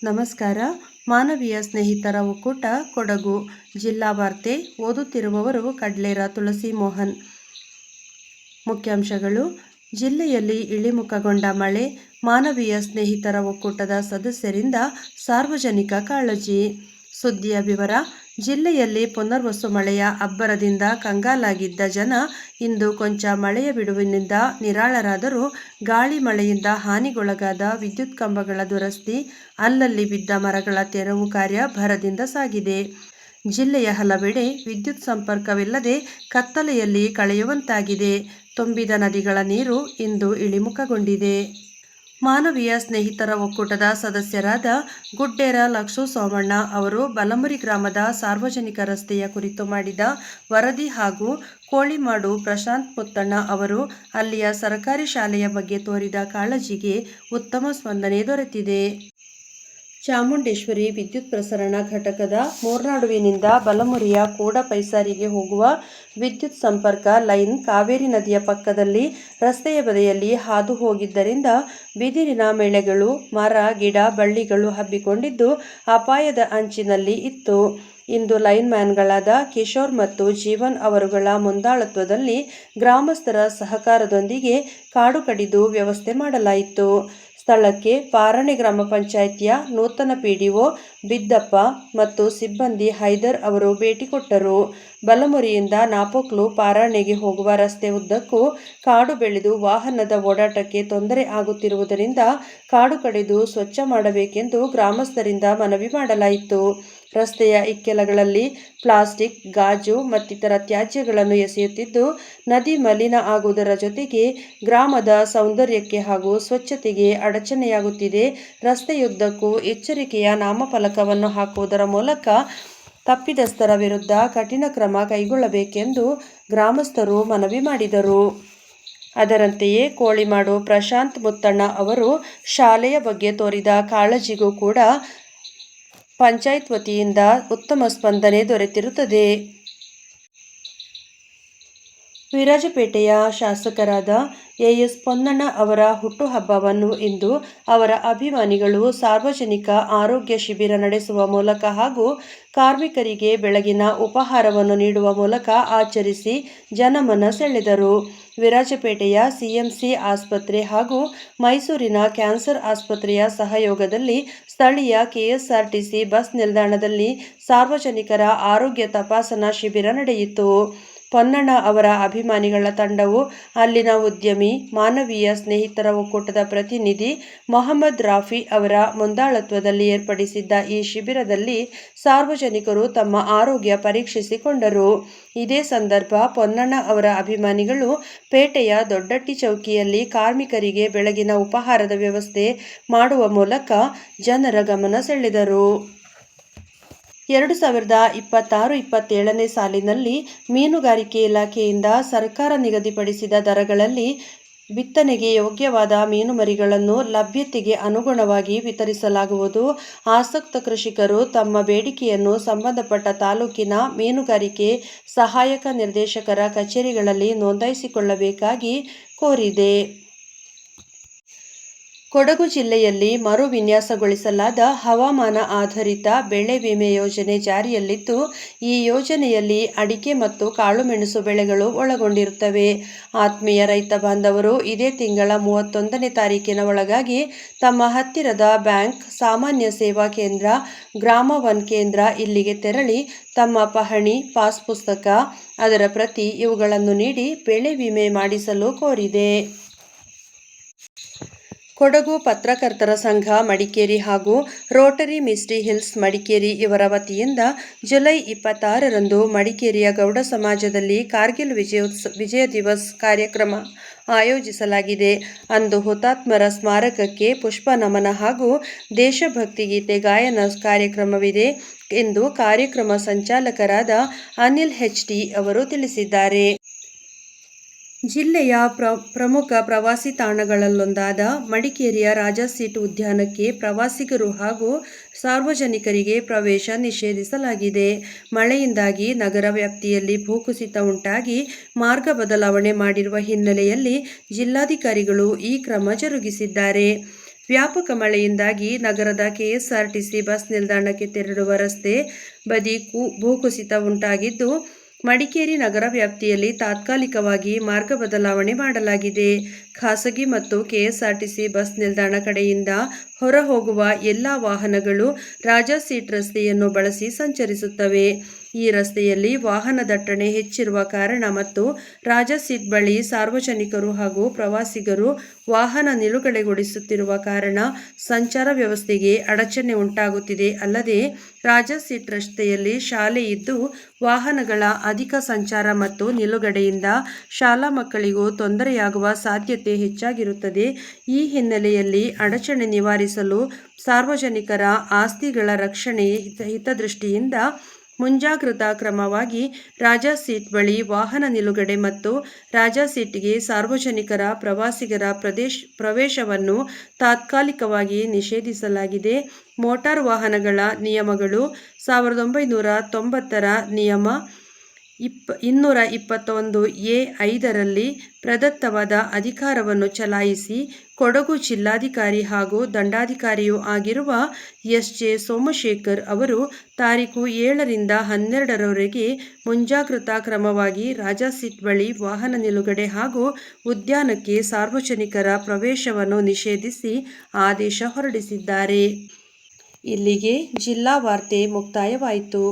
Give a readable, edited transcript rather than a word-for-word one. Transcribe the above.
ನಮಸ್ಕಾರ. ಮಾನವೀಯ ಸ್ನೇಹಿತರ ಒಕ್ಕೂಟ ಕೊಡಗು ಜಿಲ್ಲಾ ವಾರ್ತೆ ಓದುತ್ತಿರುವವರು ಕಡ್ಲೇರ ತುಳಸಿ ಮೋಹನ್. ಮುಖ್ಯಾಂಶಗಳು. ಜಿಲ್ಲೆಯಲ್ಲಿ ಇಳಿಮುಖಗೊಂಡ ಮಳೆ, ಮಾನವೀಯ ಸ್ನೇಹಿತರ ಒಕ್ಕೂಟದ ಸದಸ್ಯರಿಂದ ಸಾರ್ವಜನಿಕ ಕಾಳಜಿ. ಸುದ್ದಿಯ ವಿವರ. ಜಿಲ್ಲೆಯಲ್ಲಿ ಪುನರ್ವಸು ಮಳೆಯ ಅಬ್ಬರದಿಂದ ಕಂಗಾಲಾಗಿದ್ದ ಜನ ಇಂದು ಕೊಂಚ ಮಳೆಯ ಬಿಡುವಿನಿಂದ ನಿರಾಳರಾದರೂ ಗಾಳಿ ಮಳೆಯಿಂದ ಹಾನಿಗೊಳಗಾದ ವಿದ್ಯುತ್ ಕಂಬಗಳ ದುರಸ್ತಿ, ಅಲ್ಲಲ್ಲಿ ಬಿದ್ದ ಮರಗಳ ತೆರವು ಕಾರ್ಯ ಭರದಿಂದ ಸಾಗಿದೆ. ಜಿಲ್ಲೆಯ ಹಲವೆಡೆ ವಿದ್ಯುತ್ ಸಂಪರ್ಕವಿಲ್ಲದೆ ಕತ್ತಲೆಯಲ್ಲಿ ಕಳೆಯುವಂತಾಗಿದೆ. ತುಂಬಿದ ನದಿಗಳ ನೀರು ಇಂದು ಇಳಿಮುಖಗೊಂಡಿದೆ. ಮಾನವೀಯ ಸ್ನೇಹಿತರ ಒಕ್ಕೂಟದ ಸದಸ್ಯರಾದ ಗುಡ್ಡೇರ ಲಕ್ಷ್ಮೂ ಸೋಮಣ್ಣ ಅವರು ಬಲಮುರಿ ಗ್ರಾಮದ ಸಾರ್ವಜನಿಕ ರಸ್ತೆಯ ಕುರಿತು ಮಾಡಿದ ವರದಿ ಹಾಗೂ ಕೋಳಿಮಾಡು ಪ್ರಶಾಂತ್ ಮುತ್ತಣ್ಣ ಅವರು ಅಲ್ಲಿಯ ಸರ್ಕಾರಿ ಶಾಲೆಯ ಬಗ್ಗೆ ತೋರಿದ ಕಾಳಜಿಗೆ ಉತ್ತಮ ಸ್ಪಂದನೆ ದೊರೆತಿದೆ. ಚಾಮುಂಡೇಶ್ವರಿ ವಿದ್ಯುತ್ ಪ್ರಸರಣ ಘಟಕದ ಮೂರ್ನಾಡುವಿನಿಂದ ಬಲಮುರಿಯ ಕೂಡ ಪೈಸಾರಿಗೆ ಹೋಗುವ ವಿದ್ಯುತ್ ಸಂಪರ್ಕ ಲೈನ್ ಕಾವೇರಿ ನದಿಯ ಪಕ್ಕದಲ್ಲಿ ರಸ್ತೆಯ ಬದಿಯಲ್ಲಿ ಹಾದು ಹೋಗಿದ್ದರಿಂದ ಬಿದಿರಿನ ಮೇಳೆಗಳು, ಮರ, ಗಿಡ, ಬಳ್ಳಿಗಳು ಹಬ್ಬಿಕೊಂಡಿದ್ದು ಅಪಾಯದ ಅಂಚಿನಲ್ಲಿ ಇತ್ತು. ಇಂದು ಲೈನ್ ಮ್ಯಾನ್ಗಳಾದ ಕಿಶೋರ್ ಮತ್ತು ಜೀವನ್ ಅವರುಗಳ ಮುಂದಾಳತ್ವದಲ್ಲಿ ಗ್ರಾಮಸ್ಥರ ಸಹಕಾರದೊಂದಿಗೆ ಕಾಡು ಕಡಿದು ವ್ಯವಸ್ಥೆ ಮಾಡಲಾಯಿತು. ಸ್ಥಳಕ್ಕೆ ಪಾರಣೆ ಗ್ರಾಮ ಪಂಚಾಯಿತಿಯ ನೂತನ ಪಿಡಿಒ ಬಿದ್ದಪ್ಪ ಮತ್ತು ಸಿಬ್ಬಂದಿ ಹೈದರ್ ಅವರು ಭೇಟಿ ಕೊಟ್ಟರು. ಬಲಮುರಿಯಿಂದ ನಾಪೋಕ್ಲು ಪಾರಾಣೆಗೆ ಹೋಗುವ ರಸ್ತೆ ಉದ್ದಕ್ಕೂ ಕಾಡು ಬೆಳೆದು ವಾಹನದ ಓಡಾಟಕ್ಕೆ ತೊಂದರೆ ಆಗುತ್ತಿರುವುದರಿಂದ ಕಾಡು ಕಡಿದು ಸ್ವಚ್ಛ ಮಾಡಬೇಕೆಂದು ಗ್ರಾಮಸ್ಥರಿಂದ ಮನವಿ ಮಾಡಲಾಯಿತು. ರಸ್ತೆಯ ಇಕ್ಕೆಲಗಳಲ್ಲಿ ಪ್ಲಾಸ್ಟಿಕ್, ಗಾಜು ಮತ್ತಿತರ ತ್ಯಾಜ್ಯಗಳನ್ನು ಎಸೆಯುತ್ತಿದ್ದು ನದಿ ಮಲಿನ ಆಗುವುದರ ಜೊತೆಗೆ ಗ್ರಾಮದ ಸೌಂದರ್ಯಕ್ಕೆ ಹಾಗೂ ಸ್ವಚ್ಛತೆಗೆ ಅಡಚಣೆಯಾಗುತ್ತಿದೆ. ರಸ್ತೆಯುದ್ದಕ್ಕೂ ಎಚ್ಚರಿಕೆಯ ನಾಮಫಲಕವನ್ನು ಹಾಕುವುದರ ಮೂಲಕ ತಪ್ಪಿತಸ್ಥರ ವಿರುದ್ಧ ಕಠಿಣ ಕ್ರಮ ಕೈಗೊಳ್ಳಬೇಕೆಂದು ಗ್ರಾಮಸ್ಥರು ಮನವಿ ಮಾಡಿದರು. ಅದರಂತೆಯೇ ಕೋಳಿಮಾಡು ಪ್ರಶಾಂತ್ ಮುತ್ತಣ್ಣ ಅವರು ಶಾಲೆಯ ಬಗ್ಗೆ ತೋರಿದ ಕಾಳಜಿಗೂ ಕೂಡ ಪಂಚಾಯತ್ ವತಿಯಿಂದ ಉತ್ತಮ ಸ್ಪಂದನೆ ದೊರೆತಿರುತ್ತದೆ. ವಿರಾಜಪೇಟೆಯ ಶಾಸಕರಾದ ಎಸ್ ಪೊನ್ನಣ್ಣ ಅವರ ಹುಟ್ಟುಹಬ್ಬವನ್ನು ಇಂದು ಅವರ ಅಭಿಮಾನಿಗಳು ಸಾರ್ವಜನಿಕ ಆರೋಗ್ಯ ಶಿಬಿರ ನಡೆಸುವ ಮೂಲಕ ಹಾಗೂ ಕಾರ್ಮಿಕರಿಗೆ ಬೆಳಗಿನ ಉಪಹಾರವನ್ನು ನೀಡುವ ಮೂಲಕ ಆಚರಿಸಿ ಜನಮನ ಸೆಳೆದರು. ವಿರಾಜಪೇಟೆಯ ಸಿಎಂಸಿ ಆಸ್ಪತ್ರೆ ಹಾಗೂ ಮೈಸೂರಿನ ಕ್ಯಾನ್ಸರ್ ಆಸ್ಪತ್ರೆಯ ಸಹಯೋಗದಲ್ಲಿ ಸ್ಥಳೀಯ ಕೆಎಸ್ಆರ್ಟಿಸಿ ಬಸ್ ನಿಲ್ದಾಣದಲ್ಲಿ ಸಾರ್ವಜನಿಕರ ಆರೋಗ್ಯ ತಪಾಸಣಾ ಶಿಬಿರ ನಡೆಯಿತು. ಪೊನ್ನಣ್ಣ ಅವರ ಅಭಿಮಾನಿಗಳ ತಂಡವು ಅಲ್ಲಿನ ಉದ್ಯಮಿ, ಮಾನವೀಯ ಸ್ನೇಹಿತರ ಒಕ್ಕೂಟದ ಪ್ರತಿನಿಧಿ ಮೊಹಮ್ಮದ್ ರಾಫಿ ಅವರ ಮುಂದಾಳತ್ವದಲ್ಲಿ ಏರ್ಪಡಿಸಿದ್ದ ಈ ಶಿಬಿರದಲ್ಲಿ ಸಾರ್ವಜನಿಕರು ತಮ್ಮ ಆರೋಗ್ಯ ಪರೀಕ್ಷಿಸಿಕೊಂಡರು. ಇದೇ ಸಂದರ್ಭ ಪೊನ್ನಣ್ಣ ಅವರ ಅಭಿಮಾನಿಗಳು ಪೇಟೆಯ ದೊಡ್ಡಟ್ಟಿ ಚೌಕಿಯಲ್ಲಿ ಕಾರ್ಮಿಕರಿಗೆ ಬೆಳಗಿನ ಉಪಹಾರದ ವ್ಯವಸ್ಥೆ ಮಾಡುವ ಮೂಲಕ ಜನರ ಗಮನ ಸೆಳೆದರು. 2026-27ನೇ ಸಾಲಿನಲ್ಲಿ ಮೀನುಗಾರಿಕೆ ಇಲಾಖೆಯಿಂದ ಸರ್ಕಾರ ನಿಗದಿಪಡಿಸಿದ ದರಗಳಲ್ಲಿ ಬಿತ್ತನೆಗೆ ಯೋಗ್ಯವಾದ ಮೀನುಮರಿಗಳನ್ನು ಲಭ್ಯತೆಗೆ ಅನುಗುಣವಾಗಿ ವಿತರಿಸಲಾಗುವುದು. ಆಸಕ್ತ ಕೃಷಿಕರು ತಮ್ಮ ಬೇಡಿಕೆಯನ್ನು ಸಂಬಂಧಪಟ್ಟ ತಾಲೂಕಿನ ಮೀನುಗಾರಿಕೆ ಸಹಾಯಕ ನಿರ್ದೇಶಕರ ಕಚೇರಿಗಳಲ್ಲಿ ನೋಂದಾಯಿಸಿಕೊಳ್ಳಬೇಕಾಗಿ ಕೋರಿದೆ. ಕೊಡಗು ಜಿಲ್ಲೆಯಲ್ಲಿ ಮರು ವಿನ್ಯಾಸಗೊಳಿಸಲಾದ ಹವಾಮಾನ ಆಧಾರಿತ ಬೆಳೆ ವಿಮೆ ಯೋಜನೆ ಜಾರಿಯಲ್ಲಿದ್ದು, ಈ ಯೋಜನೆಯಲ್ಲಿ ಅಡಿಕೆ ಮತ್ತು ಕಾಳುಮೆಣಸು ಬೆಳೆಗಳು ಒಳಗೊಂಡಿರುತ್ತವೆ. ಆತ್ಮೀಯ ರೈತ ಬಾಂಧವರು ಇದೇ ತಿಂಗಳ 31ನೇ ತಾರೀಕಿನ ಒಳಗಾಗಿ ತಮ್ಮ ಹತ್ತಿರದ ಬ್ಯಾಂಕ್, ಸಾಮಾನ್ಯ ಸೇವಾ ಕೇಂದ್ರ, ಗ್ರಾಮ ಒನ್ ಕೇಂದ್ರ ಇಲ್ಲಿಗೆ ತೆರಳಿ ತಮ್ಮ ಪಹಣಿ, ಪಾಸ್ ಪುಸ್ತಕ, ಅದರ ಪ್ರತಿ ಇವುಗಳನ್ನು ನೀಡಿ ಬೆಳೆ ವಿಮೆ ಮಾಡಿಸಲು ಕೋರಿದೆ. ಕೊಡಗು ಪತ್ರಕರ್ತರ ಸಂಘ ಮಡಿಕೇರಿ ಹಾಗೂ ರೋಟರಿ ಮಿಸ್ಟಿ ಹಿಲ್ಸ್ ಮಡಿಕೇರಿ ಇವರ ವತಿಯಿಂದ ಜುಲೈ 26ರಂದು ಮಡಿಕೇರಿಯ ಗೌಡ ಸಮಾಜದಲ್ಲಿ ಕಾರ್ಗಿಲ್ ವಿಜಯ ದಿವಸ್ ಕಾರ್ಯಕ್ರಮ ಆಯೋಜಿಸಲಾಗಿದೆ. ಅಂದು ಹುತಾತ್ಮರ ಸ್ಮಾರಕಕ್ಕೆ ಪುಷ್ಪ ನಮನ ಹಾಗೂ ದೇಶಭಕ್ತಿ ಗೀತೆ ಗಾಯನ ಕಾರ್ಯಕ್ರಮವಿದೆ ಎಂದು ಕಾರ್ಯಕ್ರಮ ಸಂಚಾಲಕರಾದ ಅನಿಲ್ ಎಚ್.ಟಿ. ಅವರು ತಿಳಿಸಿದ್ದಾರೆ. ಜಿಲ್ಲೆಯ ಪ್ರಮುಖ ಪ್ರವಾಸಿ ತಾಣಗಳಲ್ಲೊಂದಾದ ಮಡಿಕೇರಿಯ ರಾಜಾಸೀಟ್ ಉದ್ಯಾನಕ್ಕೆ ಪ್ರವಾಸಿಗರು ಹಾಗೂ ಸಾರ್ವಜನಿಕರಿಗೆ ಪ್ರವೇಶ ನಿಷೇಧಿಸಲಾಗಿದೆ. ಮಳೆಯಿಂದಾಗಿ ನಗರ ವ್ಯಾಪ್ತಿಯಲ್ಲಿ ಭೂಕುಸಿತ ಉಂಟಾಗಿ ಮಾರ್ಗ ಬದಲಾವಣೆ ಮಾಡಿರುವ ಹಿನ್ನೆಲೆಯಲ್ಲಿ ಜಿಲ್ಲಾಧಿಕಾರಿಗಳು ಈ ಕ್ರಮ ಜರುಗಿಸಿದ್ದಾರೆ. ವ್ಯಾಪಕ ಮಳೆಯಿಂದಾಗಿ ನಗರದ ಕೆಎಸ್ಆರ್ಟಿಸಿ ಬಸ್ ನಿಲ್ದಾಣಕ್ಕೆ ತೆರಳುವ ರಸ್ತೆ ಬದಿ ಭೂಕುಸಿತ ಉಂಟಾಗಿದ್ದು, ಮಡಿಕೇರಿ ನಗರ ವ್ಯಾಪ್ತಿಯಲ್ಲಿ ತಾತ್ಕಾಲಿಕವಾಗಿ ಮಾರ್ಗ ಬದಲಾವಣೆ ಮಾಡಲಾಗಿದೆ. ಖಾಸಗಿ ಮತ್ತು ಕೆಎಸ್ಆರ್ಟಿಸಿ ಬಸ್ ನಿಲ್ದಾಣ ಕಡೆಯಿಂದ ಹೊರ ಹೋಗುವ ಎಲ್ಲ ವಾಹನಗಳು ರಾಜಾ ಸೀಟ್ ರಸ್ತೆಯನ್ನು ಬಳಸಿ ಸಂಚರಿಸುತ್ತವೆ. ಈ ರಸ್ತೆಯಲ್ಲಿ ವಾಹನ ದಟ್ಟಣೆ ಹೆಚ್ಚಿರುವ ಕಾರಣ ಮತ್ತು ರಾಜಾ ಸೀಟ್ ಬಳಿ ಸಾರ್ವಜನಿಕರು ಹಾಗೂ ಪ್ರವಾಸಿಗರು ವಾಹನ ನಿಲುಗಡೆಗೊಳಿಸುತ್ತಿರುವ ಕಾರಣ ಸಂಚಾರ ವ್ಯವಸ್ಥೆಗೆ ಅಡಚಣೆ ಉಂಟಾಗುತ್ತಿದೆ. ಅಲ್ಲದೆ ರಾಜಾ ಸೀಟ್ ರಸ್ತೆಯಲ್ಲಿ ಶಾಲೆ ಇದ್ದು ವಾಹನಗಳ ಅಧಿಕ ಸಂಚಾರ ಮತ್ತು ನಿಲುಗಡೆಯಿಂದ ಶಾಲಾ ಮಕ್ಕಳಿಗೂ ತೊಂದರೆಯಾಗುವ ಸಾಧ್ಯತೆ ಹೆಚ್ಚಾಗಿರುತ್ತದೆ. ಈ ಹಿನ್ನೆಲೆಯಲ್ಲಿ ಅಡಚಣೆ ನಿವಾರಿಸಲು ಸಾರ್ವಜನಿಕರ ಆಸ್ತಿಗಳ ರಕ್ಷಣೆ ಹಿತದೃಷ್ಟಿಯಿಂದ ಮುಂಜಾಗ್ರತಾ ಕ್ರಮವಾಗಿ ರಾಜಾ ಸೀಟ್ ಬಳಿ ವಾಹನ ನಿಲುಗಡೆ ಮತ್ತು ರಾಜಾ ಸೀಟ್ಗೆ ಸಾರ್ವಜನಿಕರ ಪ್ರವಾಸಿಗರ ಪ್ರವೇಶವನ್ನು ತಾತ್ಕಾಲಿಕವಾಗಿ ನಿಷೇಧಿಸಲಾಗಿದೆ. ಮೋಟಾರು ವಾಹನಗಳ ನಿಯಮಗಳು 1990ರ ನಿಯಮ 221(ಎ)(5) ಪ್ರದತ್ತವಾದ ಅಧಿಕಾರವನ್ನು ಚಲಾಯಿಸಿ ಕೊಡಗು ಜಿಲ್ಲಾಧಿಕಾರಿ ಹಾಗೂ ದಂಡಾಧಿಕಾರಿಯೂ ಆಗಿರುವ ಎಸ್.ಜೆ. ಸೋಮಶೇಖರ್ ಅವರು ತಾರೀಖು 7ರಿಂದ 12ರವರೆಗೆ ಮುಂಜಾಗ್ರತಾ ಕ್ರಮವಾಗಿ ರಾಜಾ ಸೀಟ್ ಬಳಿ ವಾಹನ ನಿಲುಗಡೆ ಹಾಗೂ ಉದ್ಯಾನಕ್ಕೆ ಸಾರ್ವಜನಿಕರ ಪ್ರವೇಶವನ್ನು ನಿಷೇಧಿಸಿ ಆದೇಶ ಹೊರಡಿಸಿದ್ದಾರೆ. ಇಲ್ಲಿಗೆ ಜಿಲ್ಲಾ ವಾರ್ತೆ ಮುಕ್ತಾಯವಾಯಿತು.